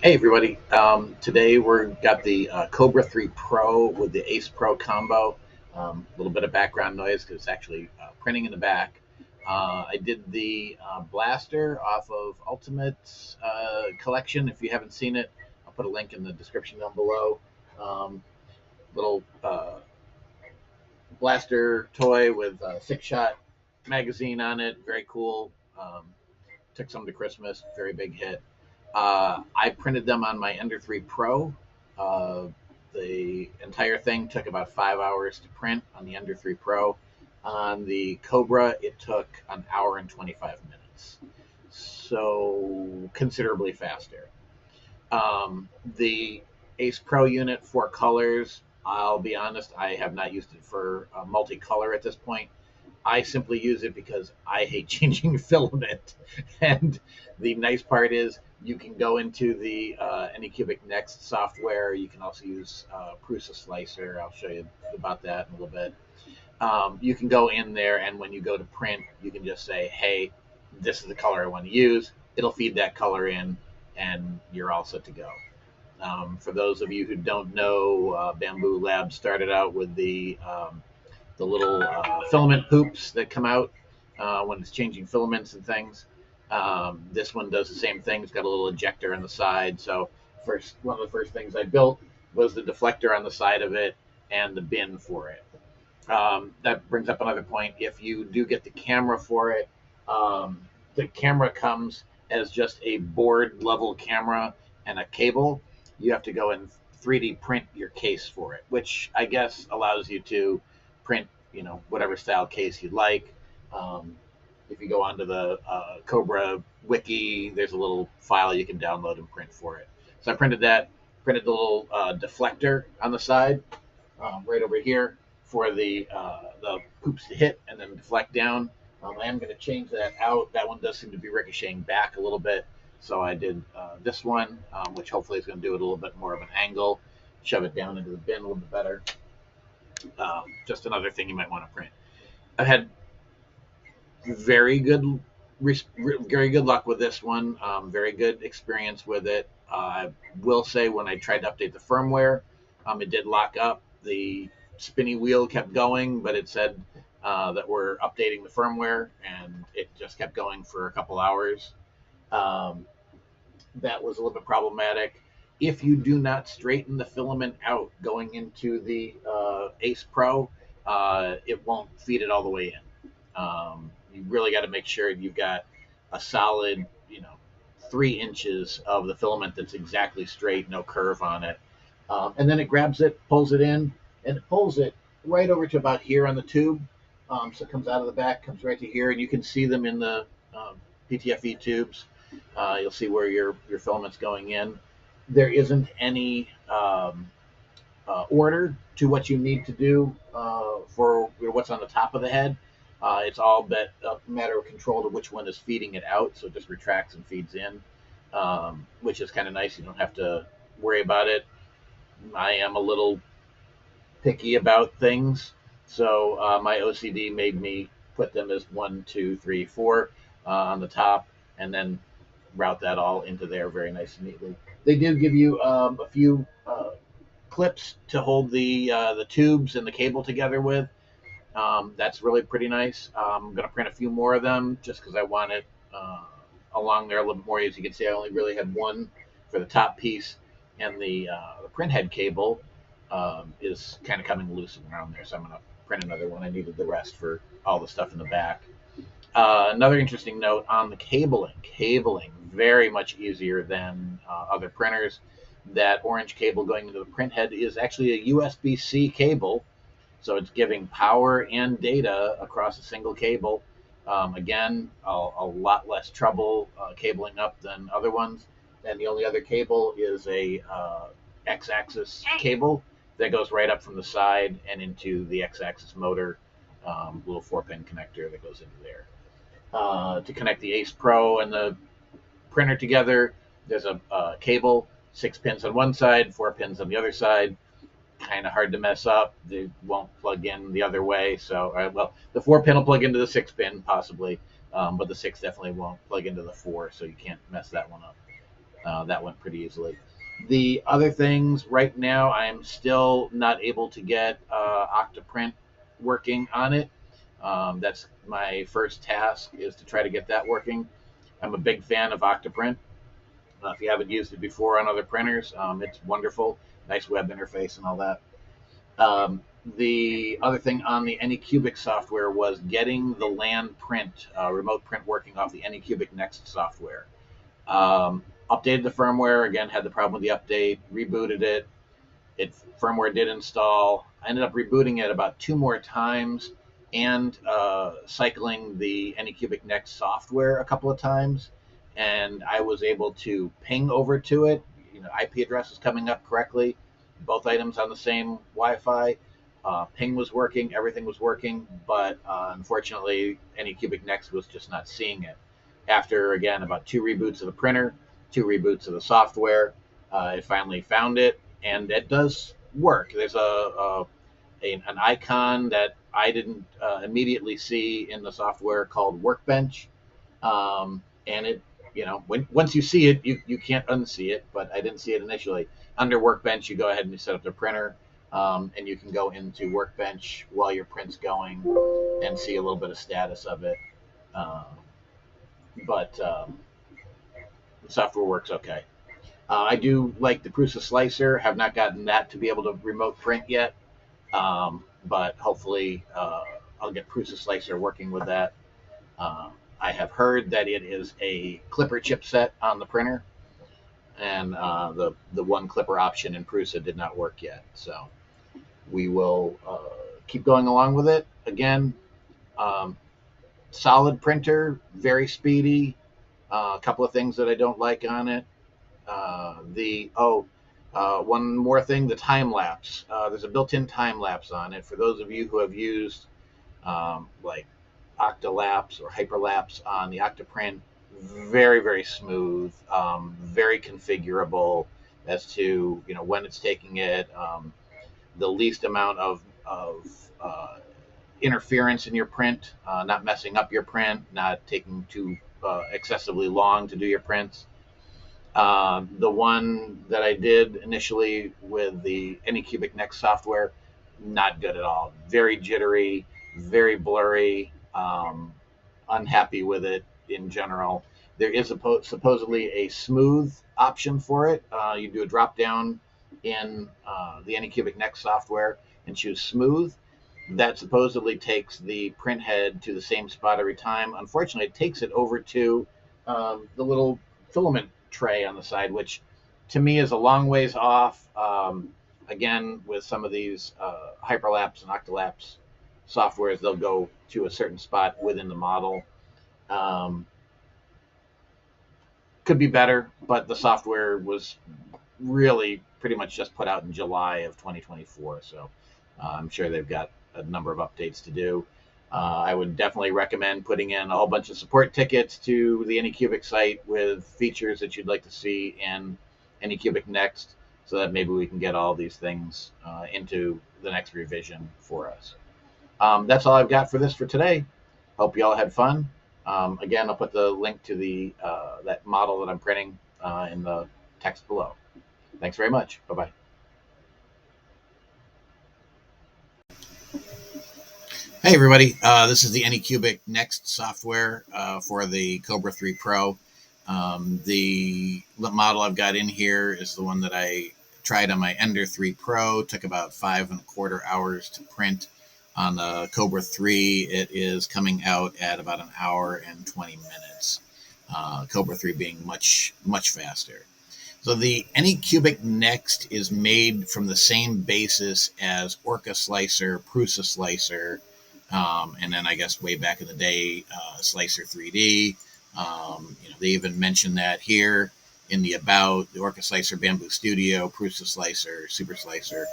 Hey everybody! Today we're got the Cobra 3 Pro with the Ace Pro combo. A little bit of background noise because it's actually printing in the back. I did the blaster off of Ultimate's collection. If you haven't seen it, I'll put a link in the description down below. Um, Little blaster toy with a 6-shot magazine on it. Very cool. Took some to Christmas. Very big hit. I printed them on my Ender 3 Pro. Uh, the entire thing took about 5 hours to print on the Ender 3 Pro. On the Cobra, it took an hour and 25 minutes. So considerably faster. The Ace Pro unit, 4 colors. I'll be honest, I have not used it for multicolor at this point. I simply use it because I hate changing filament. And the nice part is you can go into the Anycubic Next software. You can also use Prusa Slicer. I'll show you about that in a little bit. You can go in there, and when you go to print, you can just say, hey, this is the color I want to use. It'll feed that color in, and you're all set to go. For those of you who don't know, Bamboo Labs started out with the little filament poops that come out when it's changing filaments and things. This one does the same thing. It's got a little ejector on the side. So one of the first things I built was the deflector on the side of it and the bin for it. That brings up another point. If you do get the camera for it, the camera comes as just a board level camera and a cable. You have to go and 3D print your case for it, which I guess allows you to print, whatever style case you'd like. If you go onto the Kobra wiki, there's a little file you can download and print for it. So I printed that, printed the little deflector on the side, right over here for the poops to hit and then deflect down. I am going to change that out. That one does seem to be ricocheting back a little bit. So I did this one, which hopefully is going to do it a little bit more of an angle, shove it down into the bin a little bit better. Just another thing you might want to print. I've had very good, very good luck with this one. Very good experience with it. I will say when I tried to update the firmware, it did lock up. The spinny wheel kept going, but it said that we're updating the firmware, and it just kept going for a couple hours. That was a little bit problematic. If you do not straighten the filament out going into the Ace Pro, it won't feed it all the way in. You really got to make sure you've got a solid, 3 inches of the filament that's exactly straight, no curve on it. And then it grabs it, pulls it in, and it pulls it right over to about here on the tube. So it comes out of the back, comes right to here, and you can see them in the PTFE tubes. You'll see where your filament's going in. There isn't any order to what you need to do for what's on the top of the head. It's all a matter of control to which one is feeding it out, so it just retracts and feeds in, which is kind of nice. You don't have to worry about it. I am a little picky about things, so my OCD made me put them as 1, 2, 3, 4 on the top, and then route that all into there very nice and neatly. They do give you a few clips to hold the tubes and the cable together with. That's really pretty nice. I'm going to print a few more of them just because I want it along there a little bit more. As you can see, I only really had one for the top piece, and the print head cable is kind of coming loose around there, so I'm going to print another one. I needed the rest for all the stuff in the back. Another interesting note on the cabling, very much easier than other printers. That orange cable going into the print head is actually a USB-C cable, so it's giving power and data across a single cable. Again, a lot less trouble cabling up than other ones. And the only other cable is a X-axis cable that goes right up from the side and into the X-axis motor, little 4-pin connector that goes into there. To connect the Ace Pro and the printer together, there's a cable, 6 pins on one side, 4 pins on the other side. Kind of hard to mess up. They won't plug in the other way. So, well, the 4-pin will plug into the 6-pin possibly, but the 6 definitely won't plug into the 4, so you can't mess that one up. That went pretty easily. The other things right now, I'm still not able to get Octoprint working on it. That's my first task, is to try to get that working. I'm a big fan of Octoprint. If you haven't used it before on other printers, it's wonderful. Nice web interface and all that. Um, the other thing on the Anycubic software was getting the LAN print, remote print, working off the Anycubic Next software. Updated the firmware, again, had the problem with the update, rebooted it. Firmware did install. I ended up rebooting it about 2 more times and cycling the Anycubic Next software a couple of times, and I was able to ping over to it. IP address is coming up correctly, both items on the same Wi-Fi. Ping was working, everything was working, but unfortunately, Anycubic Next was just not seeing it. After, again, about 2 reboots of the printer, 2 reboots of the software, it finally found it, and it does work. There's an icon that I didn't immediately see in the software called Workbench, and it, once you see it, you can't unsee it. But I didn't see it initially. Under Workbench, you go ahead and you set up the printer, and you can go into Workbench while your print's going and see a little bit of status of it. Uh, but the software works okay. I do like the Prusa Slicer. Have not gotten that to be able to remote print yet, but hopefully I'll get Prusa Slicer working with that. I have heard that it is a clipper chipset on the printer, and the one clipper option in Prusa did not work yet. So we will keep going along with it. Again, um, solid printer, very speedy. A couple of things that I don't like on it. One more thing, the time lapse. There's a built-in time lapse on it. For those of you who have used like Octalapse or Hyperlapse on the Octoprint, very, very smooth, very configurable as to when it's taking it, the least amount of interference in your print, not messing up your print, not taking too excessively long to do your prints. The one that I did initially with the Anycubic Next software, not good at all. Very jittery, very blurry. Unhappy with it in general. There is supposedly a smooth option for it. You do a drop down in the Anycubic Next software and choose smooth. That supposedly takes the print head to the same spot every time. Unfortunately, it takes it over to the little filament tray on the side, which to me is a long ways off. Again, with some of these Hyperlapse and Octalapse softwares, they'll go to a certain spot within the model. Could be better, but the software was really pretty much just put out in July of 2024, so I'm sure they've got a number of updates to do. I would definitely recommend putting in a whole bunch of support tickets to the Anycubic site with features that you'd like to see in Anycubic Next, so that maybe we can get all these things into the next revision for us. That's all I've got for this for today. Hope you all had fun. Again, I'll put the link to the that model that I'm printing in the text below. Thanks very much. Bye-bye. Hey everybody, this is the Anycubic Next software for the Kobra 3 Pro. The model I've got in here is the one that I tried on my Ender 3 Pro. Took about 5.25 hours to print. On the Kobra 3, it is coming out at about 1 hour and 20 minutes. Kobra 3 being much, much faster. So the Anycubic Next is made from the same basis as Orca Slicer, Prusa Slicer, and then I guess way back in the day, Slicer 3D. They even mentioned that here in the About, the Orca Slicer, Bamboo Studio, Prusa Slicer, Super Slicer.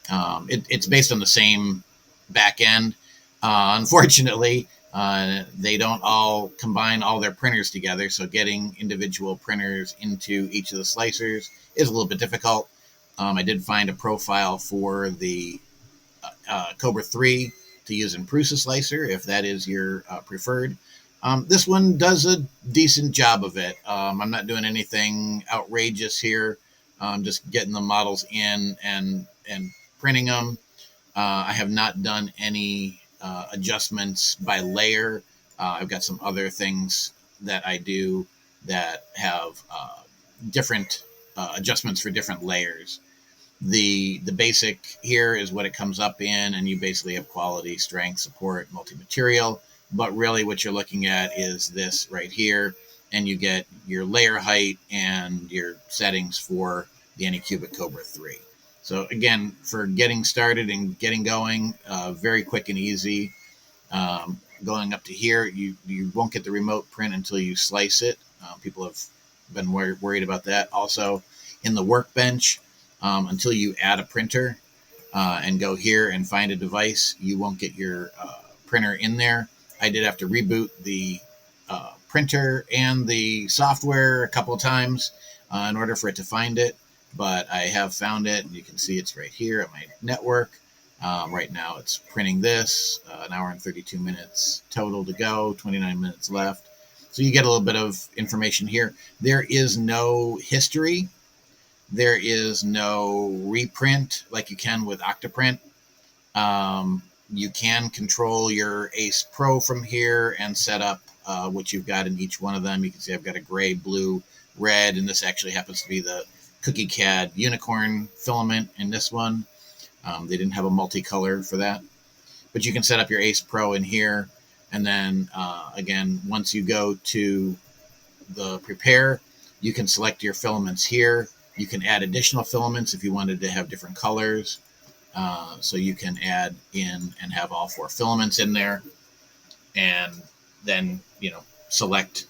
It's based on the same back end. Unfortunately, they don't all combine all their printers together, so getting individual printers into each of the slicers is a little bit difficult. I did find a profile for the Kobra 3 to use in Prusa Slicer, if that is your preferred. This one does a decent job of it. I'm not doing anything outrageous here. I'm just getting the models in and printing them. I have not done any adjustments by layer. I've got some other things that I do that have different adjustments for different layers. The basic here is what it comes up in, and you basically have quality, strength, support, multi-material. But really what you're looking at is this right here, and you get your layer height and your settings for the Anycubic Kobra 3. So again, for getting started and getting going, very quick and easy. Going up to here, you won't get the remote print until you slice it. People have been worried about that. Also, in the workbench, until you add a printer and go here and find a device, you won't get your printer in there. I did have to reboot the printer and the software a couple of times in order for it to find it, but I have found it, and you can see it's right here at my network. Right now it's printing this, an hour and 32 minutes total to go, 29 minutes left. So you get a little bit of information here. There is no history. There is no reprint like you can with Octoprint. You can control your Ace Pro from here and set up what you've got in each one of them. You can see I've got a gray, blue, red, and this actually happens to be the Cookie CAD unicorn filament in this one. They didn't have a multicolor for that. But you can set up your Ace Pro in here. And then, again, once you go to the prepare, you can select your filaments here. You can add additional filaments if you wanted to have different colors. So you can add in and have all 4 filaments in there. And then, select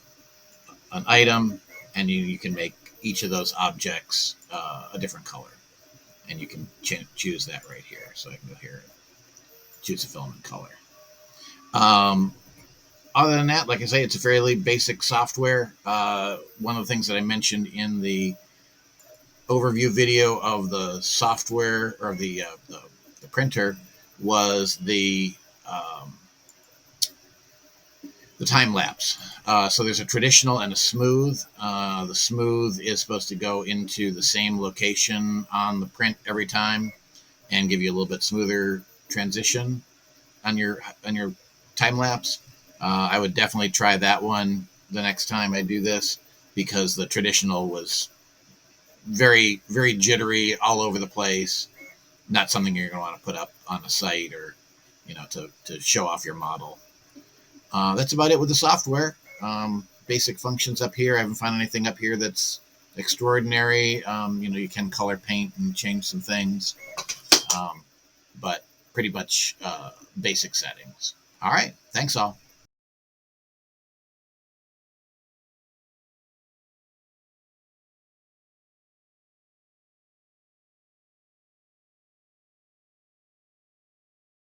an item, and you can make each of those objects a different color. And you can choose that right here. So I can go here and choose a filament color. Other than that, like I say, it's a fairly basic software. One of the things that I mentioned in the overview video of the software or the printer was the time lapse. So there's a traditional and a smooth. The smooth is supposed to go into the same location on the print every time and give you a little bit smoother transition on your time lapse. I would definitely try that one the next time I do this, because the traditional was very, very jittery, all over the place. Not something you're going to want to put up on a site or, to show off your model. That's about it with the software. Basic functions up here. I haven't found anything up here that's extraordinary. You can color paint and change some things, but pretty much basic settings. All right. Thanks all.